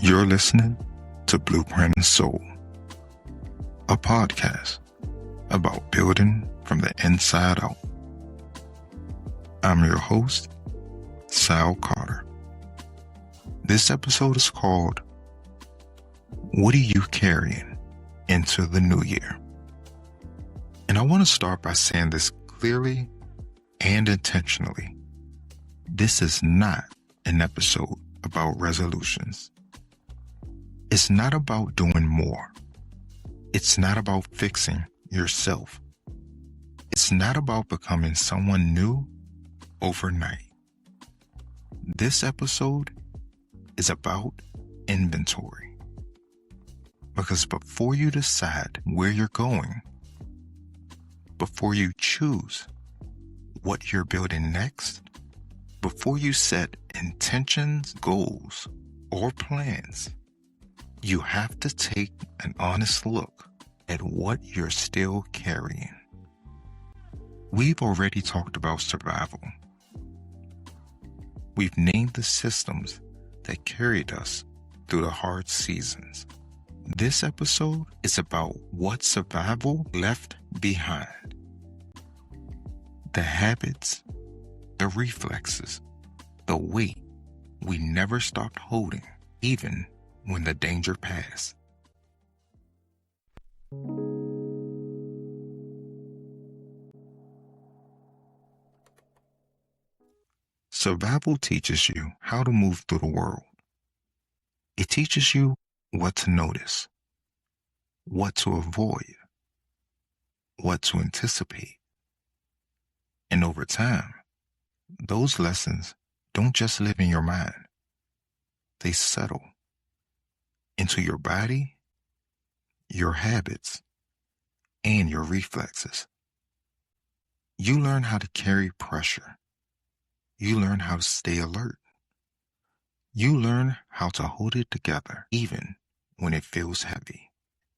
You're listening to Blueprint and Soul, a podcast about building from the inside out. I'm your host, Sal Carter. This episode is called, What Are You Carrying into the New Year? And I want to start by saying this clearly and intentionally. This is not an episode about resolutions. It's not about doing more. It's not about fixing yourself. It's not about becoming someone new overnight. This episode is about inventory. Because before you decide where you're going, before you choose what you're building next, before you set intentions, goals, or plans, you have to take an honest look at what you're still carrying. We've already talked about survival. We've named the systems that carried us through the hard seasons. This episode is about what survival left behind. The habits, the reflexes, the weight we never stopped holding, even when the danger passed. Survival teaches you how to move through the world. It teaches you what to notice, what to avoid, what to anticipate. And over time, those lessons don't just live in your mind. They settle into your body, your habits, and your reflexes. You learn how to carry pressure. You learn how to stay alert. You learn how to hold it together even when it feels heavy.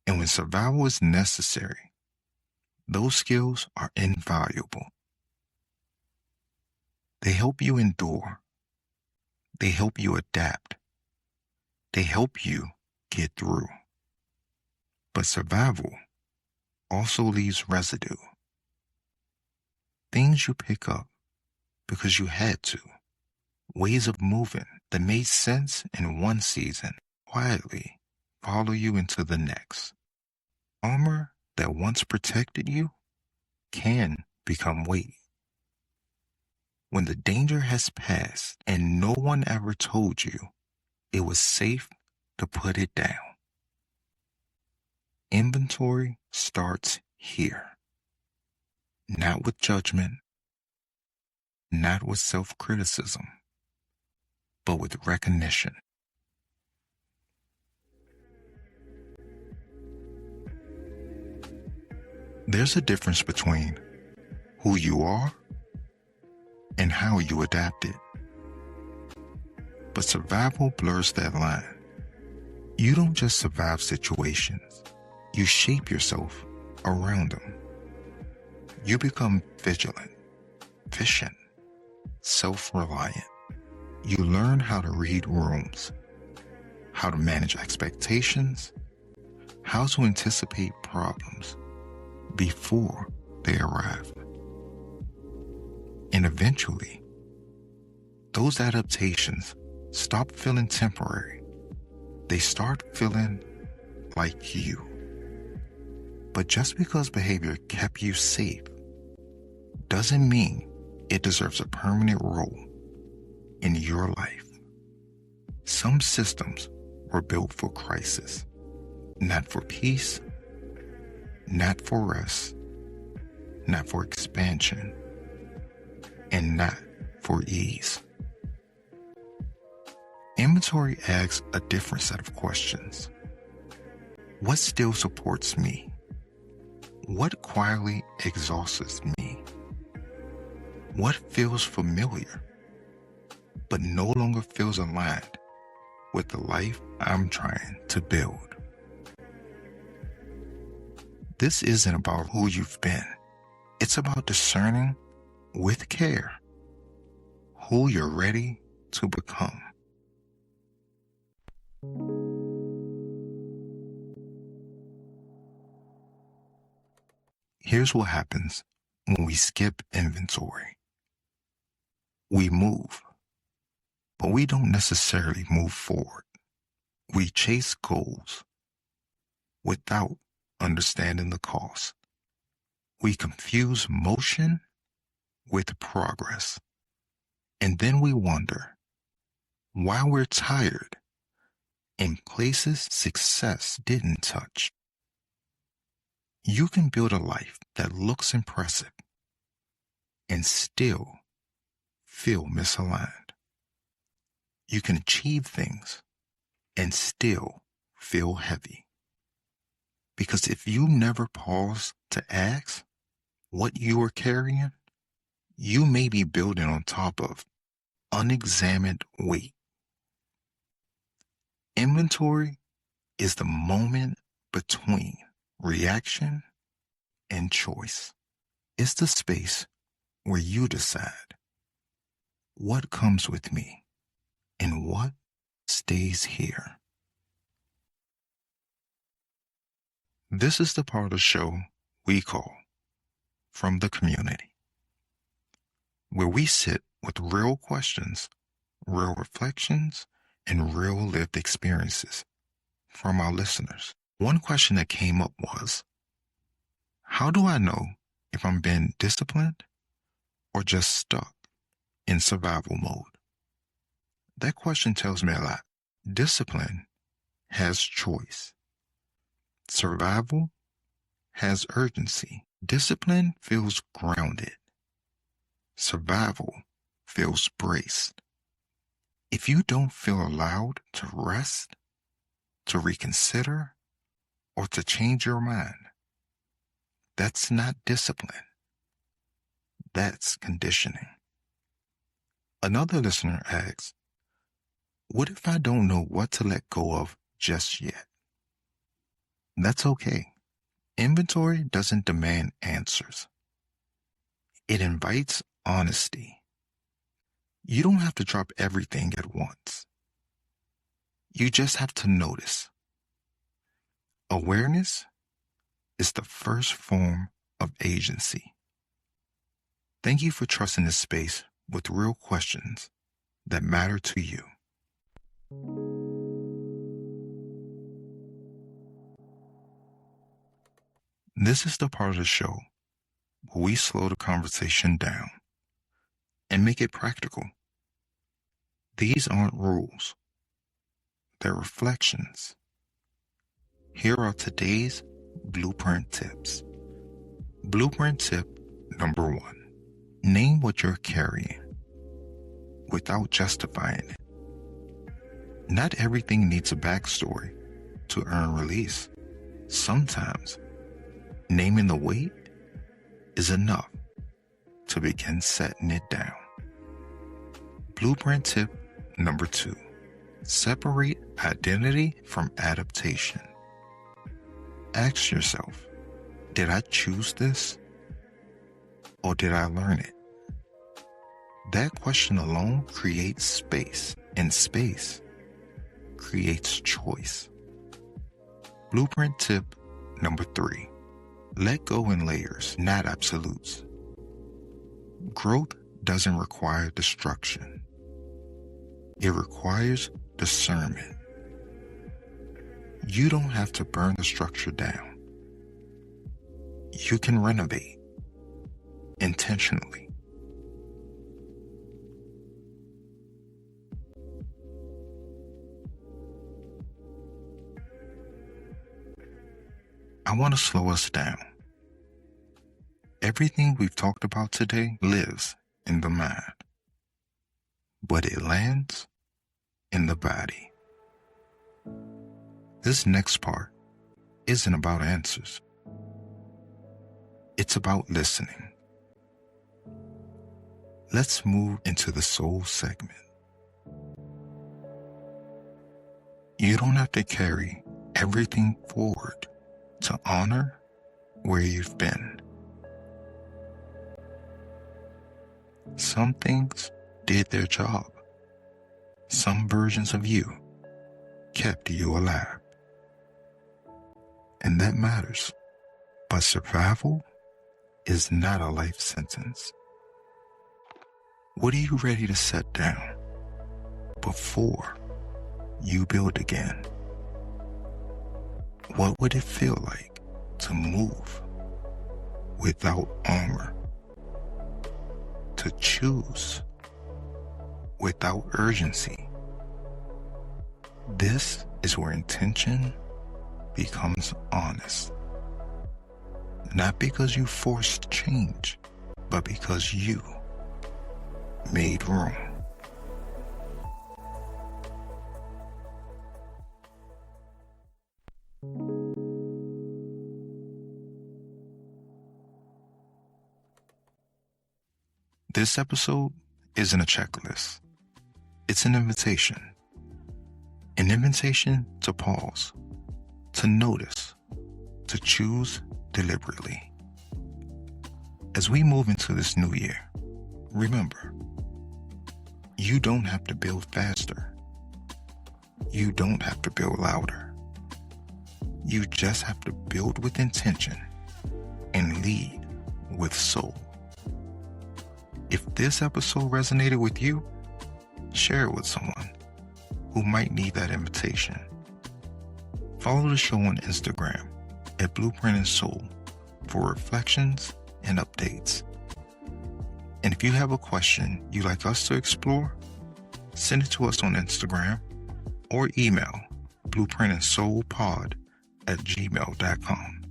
And when survival is necessary, those skills are invaluable. They help you endure. They help you adapt. They help you get through. But survival also leaves residue. Things you pick up because you had to. Ways of moving that made sense in one season quietly follow you into the next. Armor that once protected you can become weight. When the danger has passed and no one ever told you it was safe to put it down. Inventory starts here. Not with judgment, not with self-criticism, but with recognition. There's a difference between who you are and how you adapted. But survival blurs that line. You don't just survive situations. You shape yourself around them. You become vigilant, efficient, self-reliant. You learn how to read rooms, how to manage expectations, how to anticipate problems before they arrive. And eventually, those adaptations stop feeling temporary. They start feeling like you. But just because behavior kept you safe doesn't mean it deserves a permanent role in your life. Some systems were built for crisis, not for peace, not for rest, not for expansion, and not for ease. Inventory asks a different set of questions. What still supports me? What quietly exhausts me? What feels familiar, but no longer feels aligned with the life I'm trying to build? This isn't about who you've been. It's about discerning with care who you're ready to become. Here's what happens when we skip inventory. We move, but we don't necessarily move forward. We chase goals without understanding the cost. We confuse motion with progress. And then we wonder why we're tired in places success didn't touch. You can build a life that looks impressive and still feel misaligned. You can achieve things and still feel heavy. Because if you never pause to ask what you are carrying, you may be building on top of unexamined weight. Inventory is the moment between reaction and choice. It's the space where you decide what comes with me and what stays here. This is the part of the show we call From the Community, where we sit with real questions, real reflections, and real lived experiences from our listeners. One question that came up was, how do I know if I'm being disciplined or just stuck in survival mode? That question tells me a lot. Discipline has choice. Survival has urgency. Discipline feels grounded. Survival feels braced. If you don't feel allowed to rest, to reconsider, or to change your mind, that's not discipline. That's conditioning. Another listener asks, what if I don't know what to let go of just yet? That's okay. Inventory doesn't demand answers. It invites honesty. You don't have to drop everything at once. You just have to notice. Awareness is the first form of agency. Thank you for trusting this space with real questions that matter to you. This is the part of the show where we slow the conversation down and make it practical. These aren't rules. They're reflections. Here are today's blueprint tips. Blueprint tip number 1. Name what you're carrying without justifying it. Not everything needs a backstory to earn release. Sometimes naming the weight is enough to begin setting it down. Blueprint tip number 2. Separate identity from adaptation. Ask yourself, did I choose this or did I learn it? That question alone creates space, and space creates choice. Blueprint tip number 3. Let go in layers, not absolutes. Growth doesn't require destruction. It requires discernment. You don't have to burn the structure down. You can renovate intentionally. I want to slow us down. Everything we've talked about today lives in the mind, but it lands in the body. This next part isn't about answers. It's about listening. Let's move into the soul segment. You don't have to carry everything forward to honor where you've been. Some things did their job. Some versions of you kept you alive. And that matters. But survival is not a life sentence. What are you ready to set down before you build again? What would it feel like to move without armor? To choose without urgency? This is where intention becomes honest. Not because you forced change, but because you made room. This episode isn't a checklist. It's an invitation. An invitation to pause, to notice, to choose deliberately. As we move into this new year, remember, you don't have to build faster. You don't have to build louder. You just have to build with intention and lead with soul. If this episode resonated with you, share it with someone who might need that invitation. Follow the show on Instagram at Blueprint and Soul for reflections and updates. And if you have a question you'd like us to explore, send it to us on Instagram or email blueprintandsoulpod@gmail.com.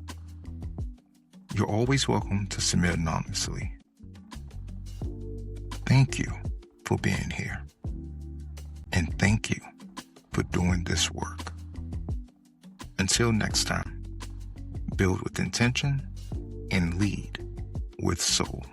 You're always welcome to submit anonymously. Thank you for being here. And thank you for doing this work. Until next time, build with intention and lead with soul.